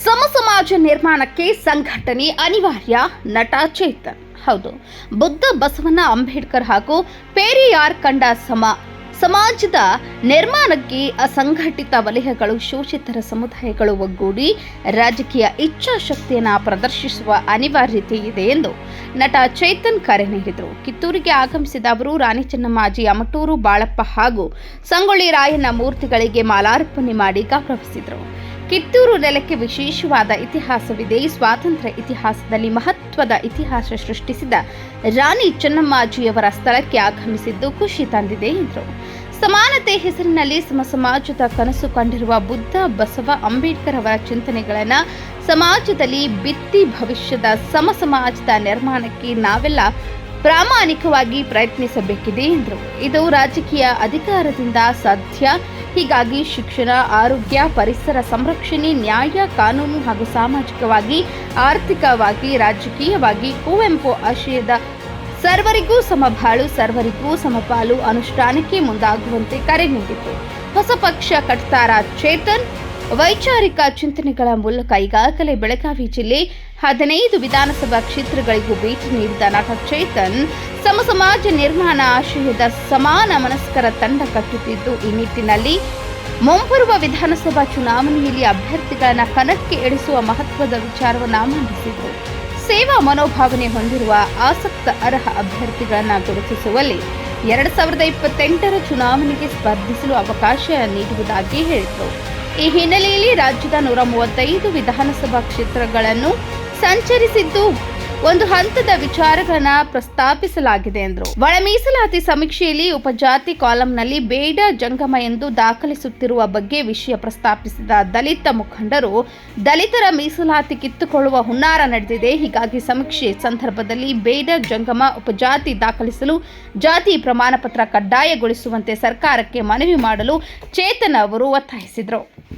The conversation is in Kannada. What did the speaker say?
ಸಮಾಜ ನಿರ್ಮಾಣಕ್ಕೆ ಸಂಘಟನೆ ಅನಿವಾರ್ಯ. ನಟ ಚೇತನ್. ಹೌದು, ಬುದ್ಧ ಬಸವಣ್ಣ ಅಂಬೇಡ್ಕರ್ ಹಾಗೂ ಪೇರಿಯಾರ್ ಕಂಡ ಸಮಾಜದ ನಿರ್ಮಾಣಕ್ಕೆ ಅಸಂಘಟಿತ ವಲಯಗಳು, ಶೋಷಿತರ ಸಮುದಾಯಗಳು ಒಗ್ಗೂಡಿ ರಾಜಕೀಯ ಇಚ್ಛಾಶಕ್ತಿಯನ್ನು ಪ್ರದರ್ಶಿಸುವ ಅನಿವಾರ್ಯತೆ ಇದೆ ಎಂದು ನಟ ಚೇತನ್ ಕರೆ ನೀಡಿದರು. ಕಿತ್ತೂರಿಗೆ ಆಗಮಿಸಿದ ಅವರು ರಾಣಿ ಚೆನ್ನಮ್ಮಾಜಿ, ಅಮಟೂರು ಬಾಳಪ್ಪ ಹಾಗೂ ಸಂಗೊಳ್ಳಿ ರಾಯಣ್ಣ ಮೂರ್ತಿಗಳಿಗೆ ಮಾಲಾರ್ಪಣೆ ಮಾಡಿ ಗೌರವಿಸಿದರು. ಕಿತ್ತೂರು ನೆಲಕ್ಕೆ ವಿಶೇಷವಾದ ಇತಿಹಾಸವಿದೆ. ಸ್ವಾತಂತ್ರ್ಯ ಇತಿಹಾಸದಲ್ಲಿ ಮಹತ್ವದ ಇತಿಹಾಸ ಸೃಷ್ಟಿಸಿದ ರಾಣಿ ಚೆನ್ನಮ್ಮಾಜಿಯವರ ಸ್ಥಳಕ್ಕೆ ಆಗಮಿಸಿದ್ದು ಖುಷಿ ತಂದಿದೆ ಎಂದರು. ಸಮಾನತೆ ಹೆಸರಿನಲ್ಲಿ ಸಮಾಜದ ಕನಸು ಕಂಡಿರುವ ಬುದ್ಧ, ಬಸವ, ಅಂಬೇಡ್ಕರ್ ಅವರ ಚಿಂತನೆಗಳನ್ನು ಸಮಾಜದಲ್ಲಿ ಬಿತ್ತಿ ಭವಿಷ್ಯದ ಸಮಾಜದ ನಿರ್ಮಾಣಕ್ಕೆ ನಾವೆಲ್ಲ ಪ್ರಾಮಾಣಿಕವಾಗಿ ಪ್ರಯತ್ನಿಸಬೇಕಿದೆ ಎಂದರು. ಇದು ರಾಜಕೀಯ ಅಧಿಕಾರದಿಂದ ಸಾಧ್ಯ. ಹೀಗಾಗಿ ಶಿಕ್ಷಣ, ಆರೋಗ್ಯ, ಪರಿಸರ ಸಂರಕ್ಷಣೆ, ನ್ಯಾಯ, ಕಾನೂನು ಹಾಗೂ ಸಾಮಾಜಿಕವಾಗಿ, ಆರ್ಥಿಕವಾಗಿ, ರಾಜಕೀಯವಾಗಿ ಕುವೆಂಪು ಆಶಯದ ಸರ್ವರಿಗೂ ಸಮಬಾಳು, ಸರ್ವರಿಗೂ ಸಮಪಾಲು ಅನುಷ್ಠಾನಕ್ಕೆ ಮುಂದಾಗುವಂತೆ ಕರೆ ನೀಡಿತು. ಹೊಸ ಪಕ್ಷ ಕಟ್ತಾರ ಚೇತನ್. ವೈಚಾರಿಕ ಚಿಂತನೆಗಳ ಮೂಲಕ ಈಗಾಗಲೇ ಬೆಳಗಾವಿ ಜಿಲ್ಲೆ 15 ವಿಧಾನಸಭಾ ಕ್ಷೇತ್ರಗಳಿಗೂ ಭೇಟಿ ನೀಡಿದ ನಟ ಚೇತನ್ ಸಮಾಜ ನಿರ್ಮಾಣ ಆಶಯದ ಸಮಾನ ಮನಸ್ಕರ ತಂಡ ಕಟ್ಟುತ್ತಿದ್ದು, ಈ ನಿಟ್ಟಿನಲ್ಲಿ ಮುಂಬರುವ ವಿಧಾನಸಭಾ ಚುನಾವಣೆಯಲ್ಲಿ ಅಭ್ಯರ್ಥಿಗಳನ್ನು ಕಣಕ್ಕೆ ಇಳಿಸುವ ಮಹತ್ವದ ವಿಚಾರವನ್ನು ಮಂಡಿಸಿದರು. ಸೇವಾ ಮನೋಭಾವನೆ ಹೊಂದಿರುವ ಆಸಕ್ತ ಅರ್ಹ ಅಭ್ಯರ್ಥಿಗಳನ್ನು ಗುರುತಿಸುವಲ್ಲಿ 2028ರ ಚುನಾವಣೆಗೆ ಸ್ಪರ್ಧಿಸಲು ಅವಕಾಶ ನೀಡುವುದಾಗಿ ಹೇಳಿದರು. ಈ ಹಿನ್ನೆಲೆಯಲ್ಲಿ ರಾಜ್ಯದ 135 ವಿಧಾನಸಭಾ ಕ್ಷೇತ್ರಗಳನ್ನು ಸಂಚರಿಸಿದ್ದು ಒಂದು ಹಂತದ ವಿಚಾರಗಳನ್ನು ಪ್ರಸ್ತಾಪಿಸಲಾಗಿದೆ ಎಂದರು. ಒಳ ಮೀಸಲಾತಿ ಸಮೀಕ್ಷೆಯಲ್ಲಿ ಉಪಜಾತಿ ಕಾಲಂನಲ್ಲಿ ಬೇಡ ಜಂಗಮ ಎಂದು ದಾಖಲಿಸುತ್ತಿರುವ ಬಗ್ಗೆ ವಿಷಯ ಪ್ರಸ್ತಾಪಿಸಿದ ದಲಿತ ಮುಖಂಡರು, ದಲಿತರ ಮೀಸಲಾತಿ ಕಿತ್ತುಕೊಳ್ಳುವ ಹುನ್ನಾರ ನಡೆದಿದೆ. ಹೀಗಾಗಿ ಸಮೀಕ್ಷೆ ಸಂದರ್ಭದಲ್ಲಿ ಬೇಡ ಜಂಗಮ ಉಪಜಾತಿ ದಾಖಲಿಸಲು ಜಾತಿ ಪ್ರಮಾಣ ಪತ್ರ ಕಡ್ಡಾಯಗೊಳಿಸುವಂತೆ ಸರ್ಕಾರಕ್ಕೆ ಮನವಿ ಮಾಡಲು ಚೇತನ್ ಅವರು ಒತ್ತಾಯಿಸಿದರು.